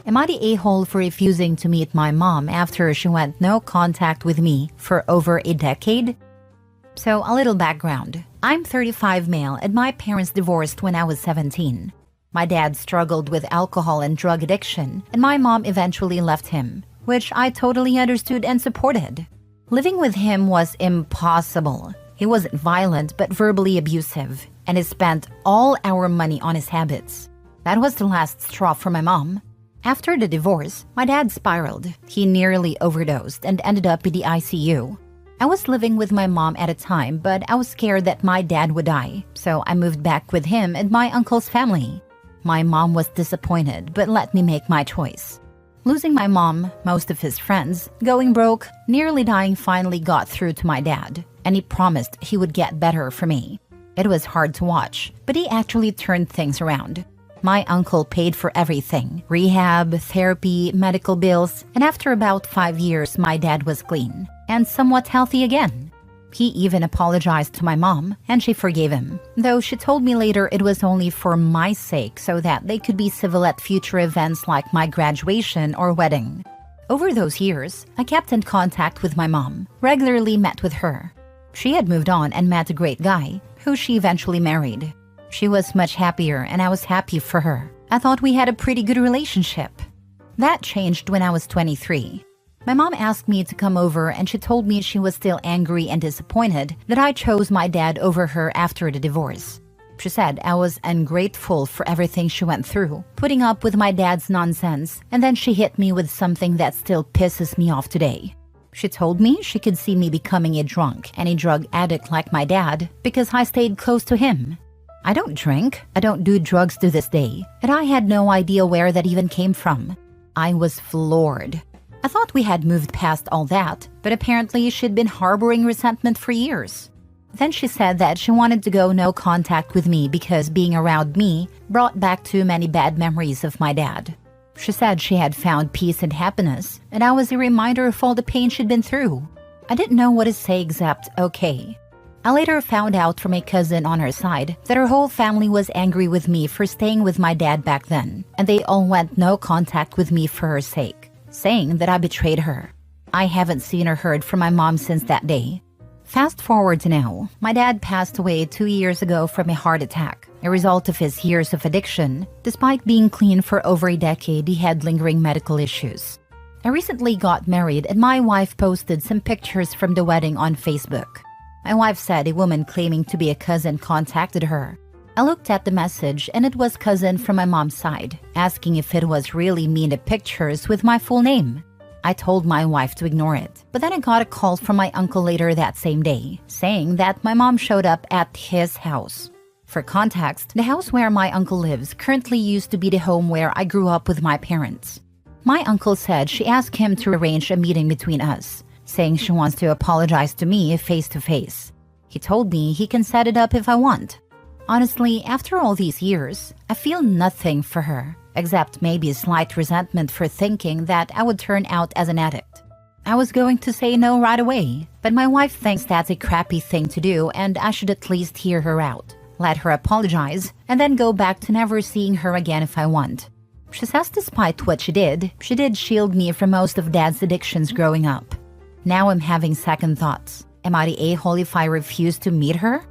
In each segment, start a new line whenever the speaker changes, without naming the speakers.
Am I the a-hole for refusing to meet my mom after she went no contact with me for over a decade? So, a little background. I'm 35 male and my parents divorced when I was 17. My dad struggled with alcohol and drug addiction, and my mom eventually left him, which I totally understood and supported. Living with him was impossible. He wasn't violent but verbally abusive, and he spent all our money on his habits. That was the last straw for my mom. After the divorce, my dad spiraled. He nearly overdosed and ended up in the ICU. I was living with my mom at a time, but I was scared that my dad would die, so I moved back with him and my uncle's family. My mom was disappointed, but let me make my choice. Losing my mom, most of his friends, going broke, nearly dying finally got through to my dad, and he promised he would get better for me. It was hard to watch, but he actually turned things around. My uncle paid for everything: rehab, therapy, medical bills, and after about 5 years, my dad was clean and somewhat healthy again. He even apologized to my mom, and she forgave him, though she told me later it was only for my sake so that they could be civil at future events like my graduation or wedding. Over those years, I kept in contact with my mom, regularly met with her. She had moved on and met a great guy, who she eventually married. She was much happier and I was happy for her. I thought we had a pretty good relationship. That changed when I was 23. My mom asked me to come over and she told me she was still angry and disappointed that I chose my dad over her after the divorce. She said I was ungrateful for everything she went through, putting up with my dad's nonsense, and then she hit me with something that still pisses me off today. She told me she could see me becoming a drunk and a drug addict like my dad because I stayed close to him. I don't drink, I don't do drugs to this day, and I had no idea where that even came from. I was floored. I thought we had moved past all that, but apparently she'd been harboring resentment for years. Then she said that she wanted to go no contact with me because being around me brought back too many bad memories of my dad. She said she had found peace and happiness, and I was a reminder of all the pain she'd been through. I didn't know what to say except okay. I later found out from a cousin on her side that her whole family was angry with me for staying with my dad back then, and they all went no contact with me for her sake, saying that I betrayed her. I haven't seen or heard from my mom since that day. Fast forward to now, my dad passed away 2 years ago from a heart attack, a result of his years of addiction. Despite being clean for over a decade, he had lingering medical issues. I recently got married and my wife posted some pictures from the wedding on Facebook. My wife said a woman claiming to be a cousin contacted her. I looked at the message and it was cousin from my mom's side, asking if it was really me in the pictures with my full name. I told my wife to ignore it, but then I got a call from my uncle later that same day, saying that my mom showed up at his house. For context, the house where my uncle lives currently used to be the home where I grew up with my parents. My uncle said she asked him to arrange a meeting between us, saying she wants to apologize to me face to face. He told me he can set it up if I want. Honestly, after all these years, I feel nothing for her, except maybe a slight resentment for thinking that I would turn out as an addict. I was going to say no right away, but my wife thinks that's a crappy thing to do and I should at least hear her out, let her apologize, and then go back to never seeing her again if I want. She says despite what she did shield me from most of Dad's addictions growing up. Now I'm having second thoughts. Am I the a-hole if I refuse to meet her?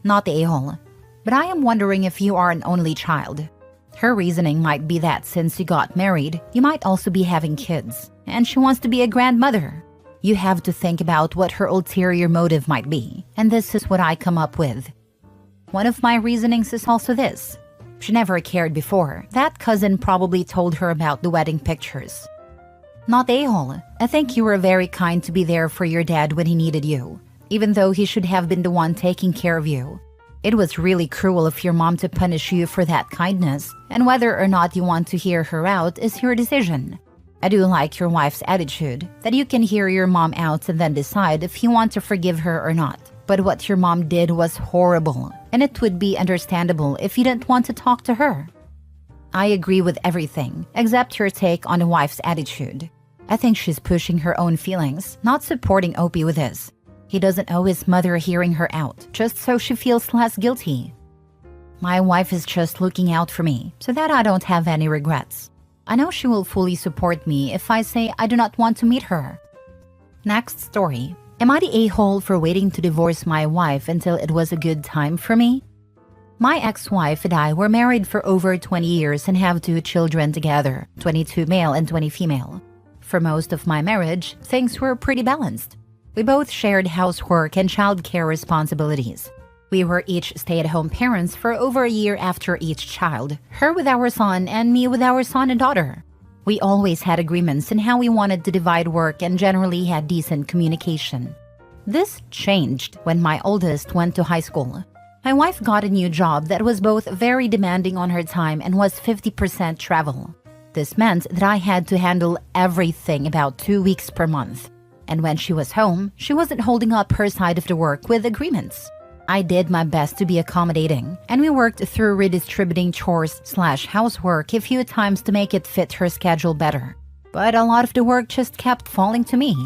Not the a-hole, but I am wondering if you are an only child. Her reasoning might be that since you got married, you might also be having kids, and she wants to be a grandmother. You have to think about what her ulterior motive might be, and this is what I come up with. One of my reasonings is also this. She never cared before. That cousin probably told her about the wedding pictures. Not a-hole. I think you were very kind to be there for your dad when he needed you, even though he should have been the one taking care of you. It was really cruel of your mom to punish you for that kindness, and whether or not you want to hear her out is your decision. I do like your wife's attitude, that you can hear your mom out and then decide if you want to forgive her or not. But what your mom did was horrible, and it would be understandable if you didn't want to talk to her. I agree with everything, except your take on the wife's attitude. I think she's pushing her own feelings, not supporting Opie with this. He doesn't owe his mother hearing her out, just so she feels less guilty. My wife is just looking out for me, so that I don't have any regrets. I know she will fully support me if I say I do not want to meet her. Next story. Am I the a-hole for waiting to divorce my wife until it was a good time for me? My ex-wife and I were married for over 20 years and have 2 children together, 22 male and 20 female. For most of my marriage, things were pretty balanced. We both shared housework and childcare responsibilities. We were each stay-at-home parents for over a year after each child, her with our son and me with our son and daughter. We always had agreements in how we wanted to divide work and generally had decent communication. This changed when my oldest went to high school. My wife got a new job that was both very demanding on her time and was 50% travel. This meant that I had to handle everything about 2 weeks per month. And when she was home, she wasn't holding up her side of the work with agreements. I did my best to be accommodating, and we worked through redistributing chores/housework a few times to make it fit her schedule better. But a lot of the work just kept falling to me.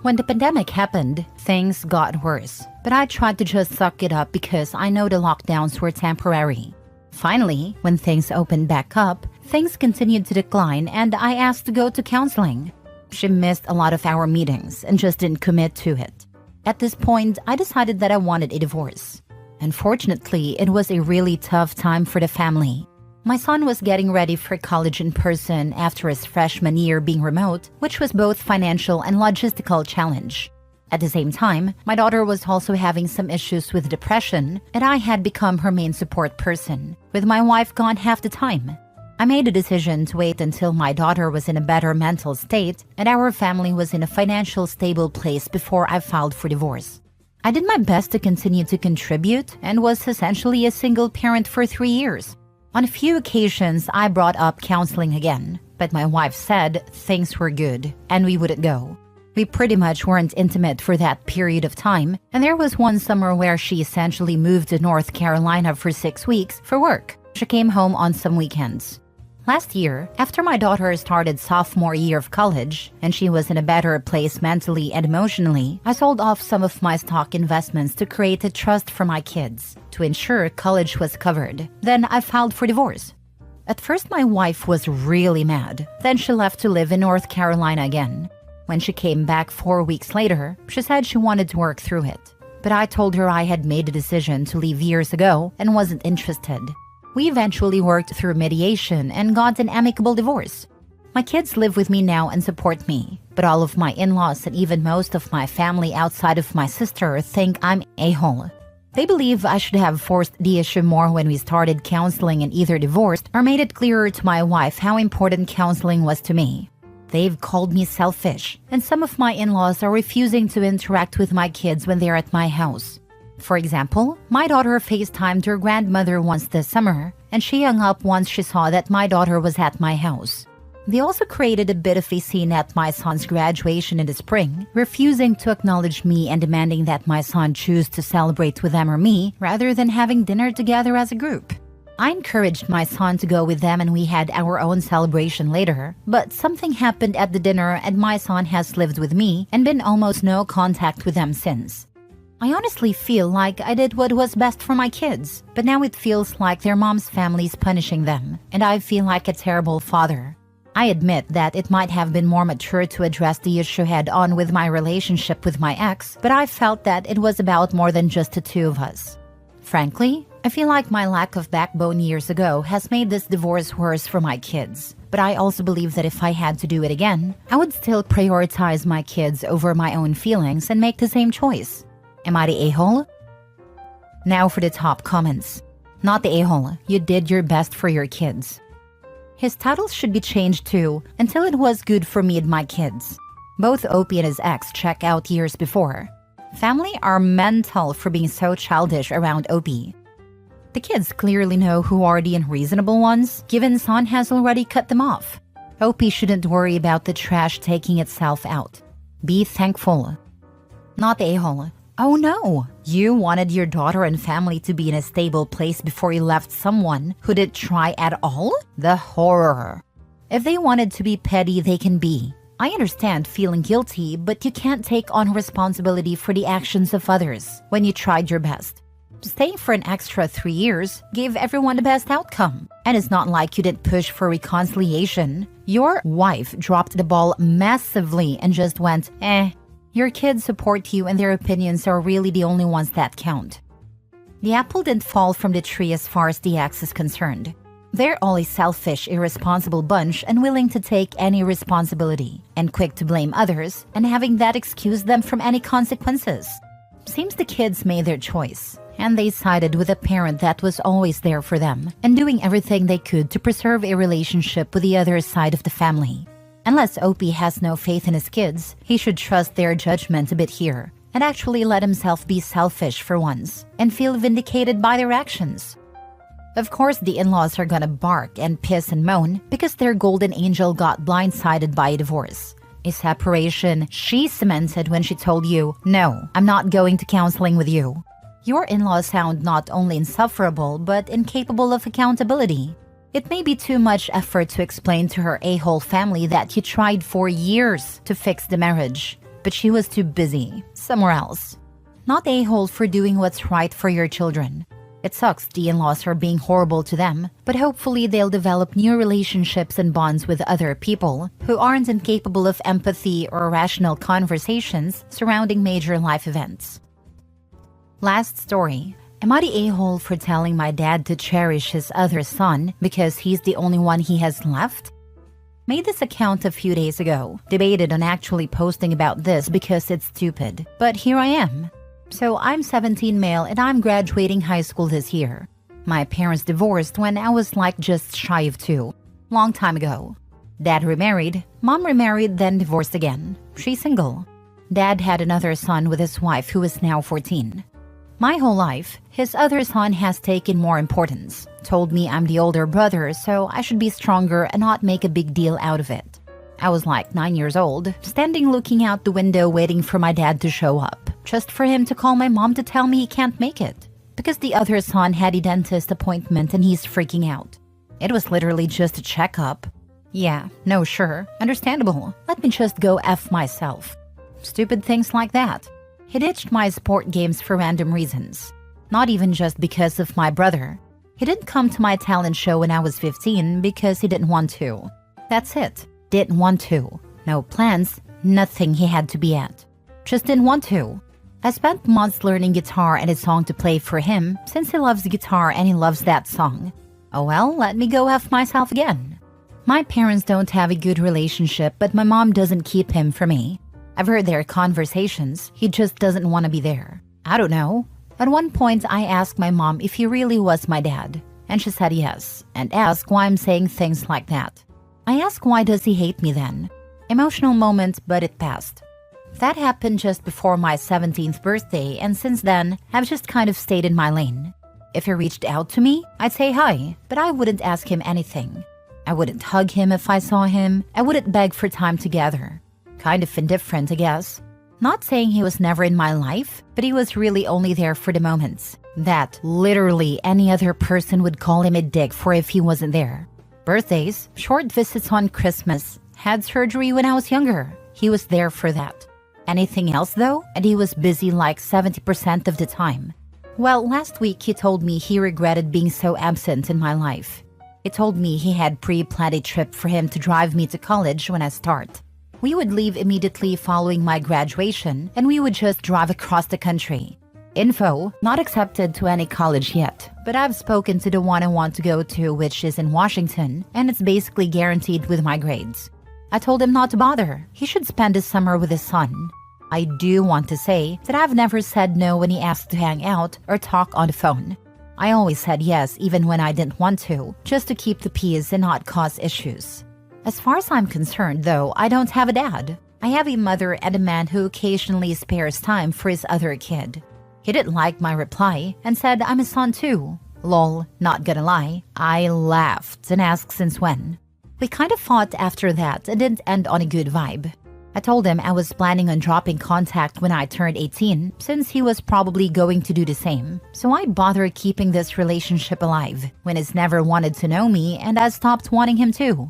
When the pandemic happened, things got worse, but I tried to just suck it up because I know the lockdowns were temporary. Finally, when things opened back up, things continued to decline and I asked to go to counseling. She missed a lot of our meetings and just didn't commit to it. At this point, I decided that I wanted a divorce. Unfortunately, it was a really tough time for the family. My son was getting ready for college in person after his freshman year being remote, which was both financial and logistical challenge. At the same time, my daughter was also having some issues with depression, and I had become her main support person, with my wife gone half the time. I made a decision to wait until my daughter was in a better mental state and our family was in a financial stable place before I filed for divorce. I did my best to continue to contribute and was essentially a single parent for 3 years. On a few occasions, I brought up counseling again, but my wife said things were good and we wouldn't go. We pretty much weren't intimate for that period of time, and there was one summer where she essentially moved to North Carolina for 6 weeks for work. She came home on some weekends. Last year, after my daughter started sophomore year of college and she was in a better place mentally and emotionally, I sold off some of my stock investments to create a trust for my kids to ensure college was covered. Then I filed for divorce. At first, my wife was really mad. Then she left to live in North Carolina again. When she came back 4 weeks later, she said she wanted to work through it. But I told her I had made a decision to leave years ago and wasn't interested. We eventually worked through mediation and got an amicable divorce. My kids live with me now and support me, but all of my in-laws and even most of my family outside of my sister think I'm a-hole. They believe I should have forced the issue more when we started counseling and either divorced or made it clearer to my wife how important counseling was to me. They've called me selfish, and some of my in-laws are refusing to interact with my kids when they're at my house. For example, my daughter FaceTimed her grandmother once this summer, and she hung up once she saw that my daughter was at my house. They also created a bit of a scene at my son's graduation in the spring, refusing to acknowledge me and demanding that my son choose to celebrate with them or me rather than having dinner together as a group. I encouraged my son to go with them and we had our own celebration later, but something happened at the dinner and my son has lived with me and been almost no contact with them since. I honestly feel like I did what was best for my kids, but now it feels like their mom's family's punishing them, and I feel like a terrible father. I admit that it might have been more mature to address the issue head-on with my relationship with my ex, but I felt that it was about more than just the two of us. Frankly, I feel like my lack of backbone years ago has made this divorce worse for my kids, but I also believe that if I had to do it again, I would still prioritize my kids over my own feelings and make the same choice. Am I the a-hole? Now for the top comments. Not the a-hole, you did your best for your kids. His titles should be changed to, until it was good for me and my kids. Both Opie and his ex check out years before. Family are mental for being so childish around Opie. The kids clearly know who are the unreasonable ones, given Son has already cut them off. Opie shouldn't worry about the trash taking itself out. Be thankful. Not the a-hole. Oh no! You wanted your daughter and family to be in a stable place before you left someone who didn't try at all? The horror. If they wanted to be petty, they can be. I understand feeling guilty, but you can't take on responsibility for the actions of others when you tried your best. Staying for an extra 3 years gave everyone the best outcome. And it's not like you didn't push for reconciliation. Your wife dropped the ball massively and just went, Your kids support you and their opinions are really the only ones that count. The apple didn't fall from the tree as far as the ex is concerned. They're all a selfish, irresponsible bunch, unwilling to take any responsibility, and quick to blame others, and having that excuse them from any consequences. Seems the kids made their choice, and they sided with a parent that was always there for them, and doing everything they could to preserve a relationship with the other side of the family. Unless Opie has no faith in his kids, he should trust their judgment a bit here, and actually let himself be selfish for once, and feel vindicated by their actions. Of course, the in-laws are gonna bark and piss and moan because their golden angel got blindsided by a divorce. A separation she cemented when she told you, "No, I'm not going to counseling with you." Your in-laws sound not only insufferable, but incapable of accountability. It may be too much effort to explain to her a-hole family that you tried for years to fix the marriage, but she was too busy, somewhere else. Not a-hole for doing what's right for your children. It sucks the in-laws are being horrible to them, but hopefully they'll develop new relationships and bonds with other people who aren't incapable of empathy or rational conversations surrounding major life events. Last story. Am I the a-hole for telling my dad to cherish his other son because he's the only one he has left? Made this account a few days ago. Debated on actually posting about this because it's stupid, but here I am. So I'm 17 male and I'm graduating high school this year. My parents divorced when I was like just shy of 2. Long time ago. Dad remarried, mom remarried, then divorced again. She's single. Dad had another son with his wife who is now 14. My whole life, his other son has taken more importance. Told me I'm the older brother, so I should be stronger and not make a big deal out of it. I was like 9 years old, standing looking out the window waiting for my dad to show up, just for him to call my mom to tell me he can't make it, because the other son had a dentist appointment and he's freaking out. It was literally just a checkup. Yeah, no, sure, understandable. Let me just go F myself. Stupid things like that. He ditched my sport games for random reasons. Not even just because of my brother. He didn't come to my talent show when I was 15 because he didn't want to. That's it. Didn't want to. No plans, nothing he had to be at. Just didn't want to. I spent months learning guitar and a song to play for him since he loves guitar and he loves that song. Oh well, let me go F myself again. My parents don't have a good relationship, but my mom doesn't keep him for me. I've heard their conversations, he just doesn't want to be there. I don't know. At one point, I asked my mom if he really was my dad, and she said yes, and asked why I'm saying things like that. I asked why does he hate me then? Emotional moment, but it passed. That happened just before my 17th birthday, and since then, I've just kind of stayed in my lane. If he reached out to me, I'd say hi, but I wouldn't ask him anything. I wouldn't hug him if I saw him, I wouldn't beg for time together. Kind of indifferent, I guess. Not saying he was never in my life, but he was really only there for the moments that literally any other person would call him a dick for if he wasn't there. Birthdays, short visits on Christmas, had surgery when I was younger. He was there for that. Anything else though, and he was busy like 70% of the time. Well, last week he told me he regretted being so absent in my life. He told me he had pre-planned a trip for him to drive me to college when I start. We would leave immediately following my graduation, and we would just drive across the country. Info, not accepted to any college yet, but I've spoken to the one I want to go to, which is in Washington, and it's basically guaranteed with my grades. I told him not to bother. He should spend his summer with his son. I do want to say that I've never said no when he asked to hang out or talk on the phone. I always said yes even when I didn't want to, just to keep the peace and not cause issues. As far as I'm concerned, though, I don't have a dad. I have a mother and a man who occasionally spares time for his other kid. He didn't like my reply and said I'm his son too. Lol, not gonna lie, I laughed and asked since when. We kind of fought after that and didn't end on a good vibe. I told him I was planning on dropping contact when I turned 18, since he was probably going to do the same. So why bother keeping this relationship alive when he's never wanted to know me and I stopped wanting him to?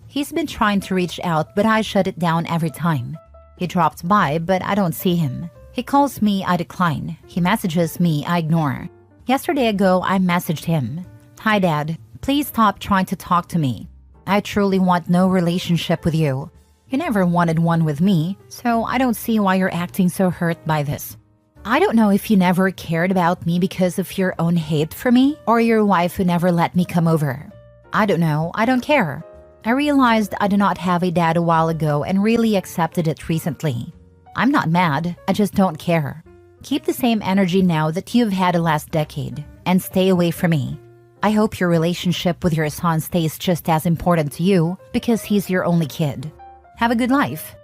He's been trying to reach out, but I shut it down every time. He dropped by, but I don't see him. He calls me, I decline. He messages me, I ignore. Yesterday ago, I messaged him. Hi, Dad. Please stop trying to talk to me. I truly want no relationship with you. You never wanted one with me, so I don't see why you're acting so hurt by this. I don't know if you never cared about me because of your own hate for me, or your wife who never let me come over. I don't know, I don't care. I realized I do not have a dad a while ago and really accepted it recently. I'm not mad, I just don't care. Keep the same energy now that you've had the last decade, and stay away from me. I hope your relationship with your son stays just as important to you because he's your only kid. Have a good life.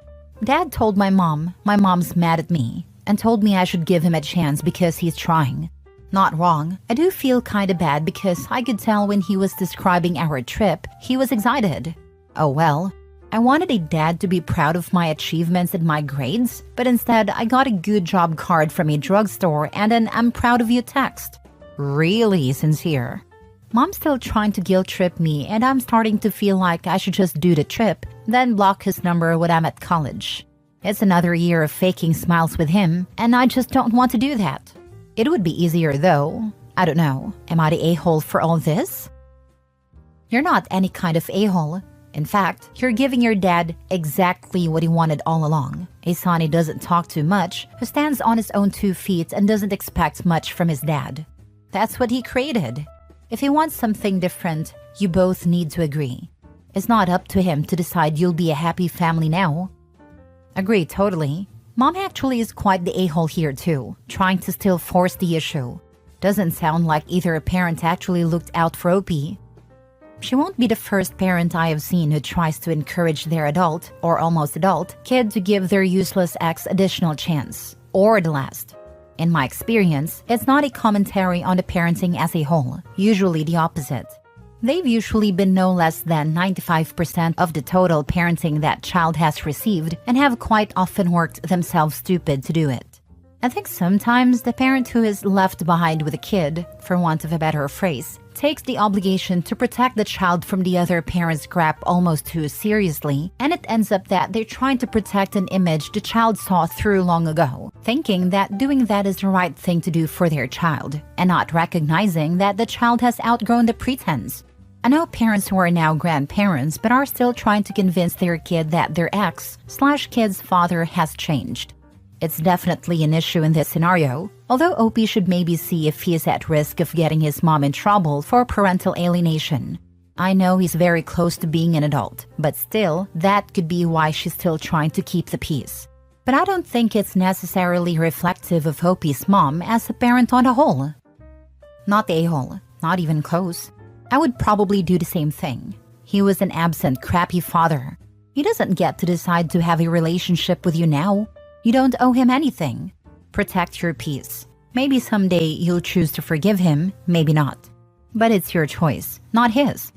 Dad told my mom's mad at me, and told me I should give him a chance because he's trying. Not wrong. I do feel kinda bad because I could tell when he was describing our trip, he was excited. Oh well. I wanted a dad to be proud of my achievements and my grades, but instead I got a good job card from a drugstore and an "I'm proud of you" text. Really sincere. Mom's still trying to guilt trip me, and I'm starting to feel like I should just do the trip, then block his number when I'm at college. It's another year of faking smiles with him, and I just don't want to do that. It would be easier though. I don't know. Am I the a-hole for all this? You're not any kind of a-hole. In fact, you're giving your dad exactly what he wanted all along. A son he doesn't talk too much, who stands on his own 2 feet and doesn't expect much from his dad. That's what he created. If he wants something different, you both need to agree. It's not up to him to decide you'll be a happy family now. Agree totally. Mom actually is quite the a-hole here too, trying to still force the issue. Doesn't sound like either a parent actually looked out for OP. She won't be the first parent I have seen who tries to encourage their adult, or almost adult, kid to give their useless ex additional chance. Or the last. In my experience, it's not a commentary on the parenting as a whole, usually the opposite. They've usually been no less than 95% of the total parenting that child has received and have quite often worked themselves stupid to do it. I think sometimes the parent who is left behind with a kid, for want of a better phrase, takes the obligation to protect the child from the other parent's crap almost too seriously, and it ends up that they're trying to protect an image the child saw through long ago, thinking that doing that is the right thing to do for their child, and not recognizing that the child has outgrown the pretense. I know parents who are now grandparents but are still trying to convince their kid that their ex/kid's father has changed. It's definitely an issue in this scenario, although OP should maybe see if he is at risk of getting his mom in trouble for parental alienation. I know he's very close to being an adult, but still, that could be why she's still trying to keep the peace. But I don't think it's necessarily reflective of OP's mom as a parent on a whole. Not the a-hole, not even close. I would probably do the same thing. He was an absent, crappy father. He doesn't get to decide to have a relationship with you now. You don't owe him anything. Protect your peace. Maybe someday you'll choose to forgive him, maybe not. But it's your choice, not his.